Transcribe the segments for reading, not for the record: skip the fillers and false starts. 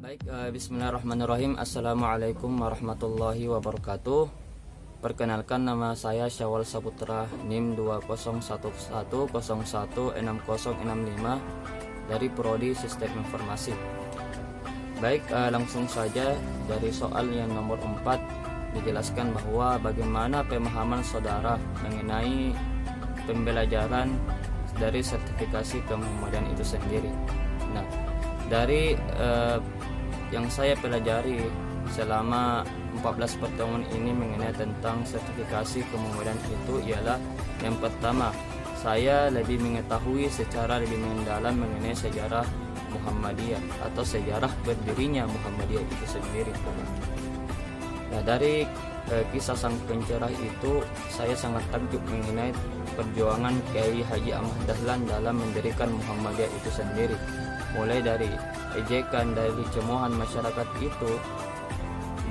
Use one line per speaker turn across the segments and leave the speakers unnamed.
Baik, bismillahirrahmanirrahim. Assalamualaikum warahmatullahi wabarakatuh. Perkenalkan, nama saya Syawal Saputra, NIM 201101016065 dari Prodi Sistem Informasi. Baik, langsung saja dari soal yang nomor 4 dijelaskan bahwa bagaimana pemahaman saudara mengenai pembelajaran dari sertifikasi kemuhammadiyaan itu sendiri. Nah, dari yang saya pelajari selama 14 pertemuan ini mengenai tentang sertifikasi kemuhammadiyaan itu ialah yang pertama, saya lebih mengetahui secara lebih mendalam mengenai sejarah Muhammadiyah atau sejarah berdirinya Muhammadiyah itu sendiri. Nah, dari kisah sang pencerah itu saya sangat takjub mengenai perjuangan Kiai Haji Ahmad Dahlan dalam mendirikan Muhammadiyah itu sendiri. Mulai dari ejekan, dari cemohan masyarakat itu,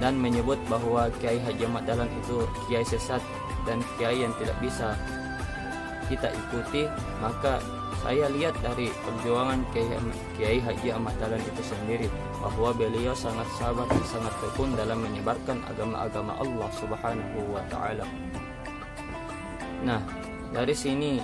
dan menyebut bahwa Kiai Haji Ahmad Dahlan itu kiai sesat dan kiai yang tidak bisa kita ikuti. Maka saya lihat dari perjuangan Kiai Haji Ahmad Dahlan itu sendiri bahwa beliau sangat sabar dan sangat tekun dalam menyebarkan agama-agama Allah Subhanahu wa Ta'ala. Nah, dari sini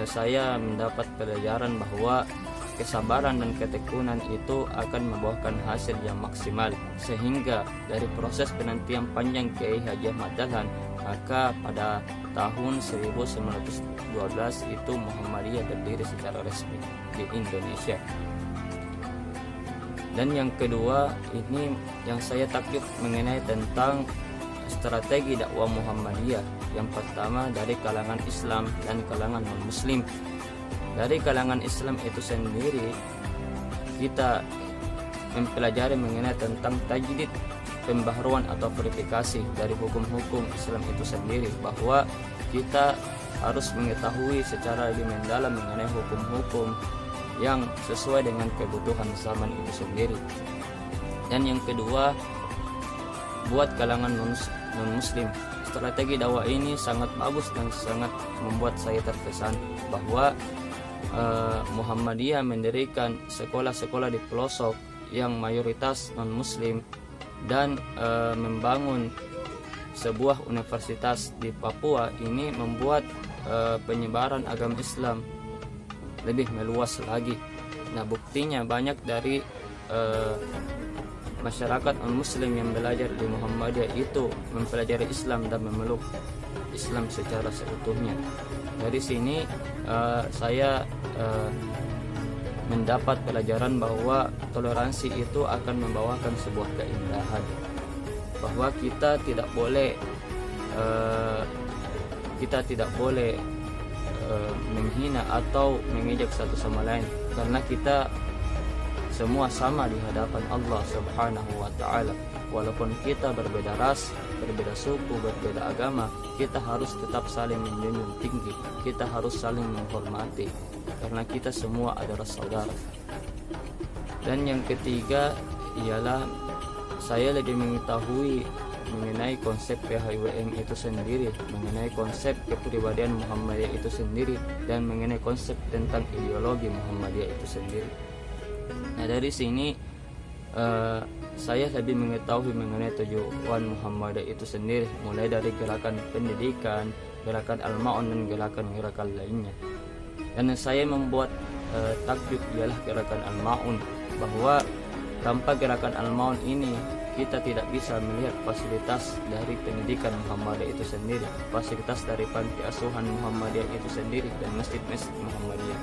saya mendapat pelajaran bahwa kesabaran dan ketekunan itu akan membuahkan hasil yang maksimal, sehingga dari proses penantian panjang Kiai Haji Ahmad Dahlan, maka pada tahun 1912 itu Muhammadiyah berdiri secara resmi di Indonesia. Dan yang kedua, ini yang saya takjub mengenai tentang strategi dakwah Muhammadiyah. Yang pertama, dari kalangan Islam dan kalangan non-Muslim. Dari kalangan Islam itu sendiri, kita mempelajari mengenai tentang tajdid, pembaharuan atau verifikasi dari hukum-hukum Islam itu sendiri, bahwa kita harus mengetahui secara lebih mendalam mengenai hukum-hukum yang sesuai dengan kebutuhan zaman itu sendiri. Dan yang kedua, buat kalangan non-Muslim, strategi dakwah ini sangat bagus dan sangat membuat saya terkesan bahwa Muhammadiyah mendirikan sekolah-sekolah di pelosok yang mayoritas non-Muslim dan membangun sebuah universitas di Papua. Ini membuat penyebaran agama Islam lebih meluas lagi. Nah, buktinya banyak dari masyarakat non-Muslim yang belajar di Muhammadiyah itu mempelajari Islam dan memeluk Islam secara seutuhnya. Dari sini saya mendapat pelajaran bahwa toleransi itu akan membawakan sebuah keindahan, bahwa kita tidak boleh menghina atau mengejek satu sama lain, karena kita semua sama di hadapan Allah Subhanahu wa Ta'ala. Walaupun kita berbeda ras, berbeda suku, berbeda agama, kita harus tetap saling menjunjung tinggi. Kita harus saling menghormati, karena kita semua adalah saudara. Dan yang ketiga ialah saya lebih mengetahui mengenai konsep PHWM itu sendiri, mengenai konsep kepribadian Muhammadiyah itu sendiri, dan mengenai konsep tentang ideologi Muhammadiyah itu sendiri. Nah, dari sini saya lebih mengetahui mengenai tujuan Muhammadiyah itu sendiri, mulai dari gerakan pendidikan, gerakan Al-Ma'un, dan gerakan-gerakan lainnya. Dan saya membuat takjub ialah gerakan Al-Ma'un, bahwa tanpa gerakan Al-Ma'un ini kita tidak bisa melihat fasilitas dari pendidikan Muhammadiyah itu sendiri, fasilitas dari panti asuhan Muhammadiyah itu sendiri, dan masjid-masjid Muhammadiyah.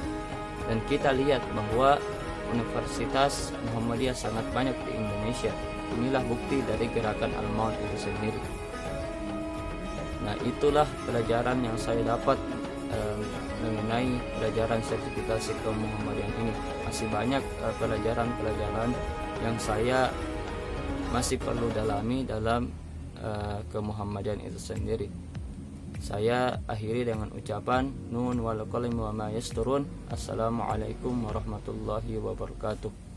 Dan kita lihat bahwa Universitas Muhammadiyah sangat banyak di Indonesia. Inilah bukti dari gerakan Al-Ma'un itu sendiri. Nah, itulah pelajaran yang saya dapat mengenai pelajaran sertifikasi kemuhammadiyaan ini. Masih banyak pelajaran-pelajaran yang saya masih perlu dalami dalam kemuhammadiyaan itu sendiri. Saya akhiri dengan ucapan nun wal qalam wa ma yasturun. Assalamualaikum warahmatullahi wabarakatuh.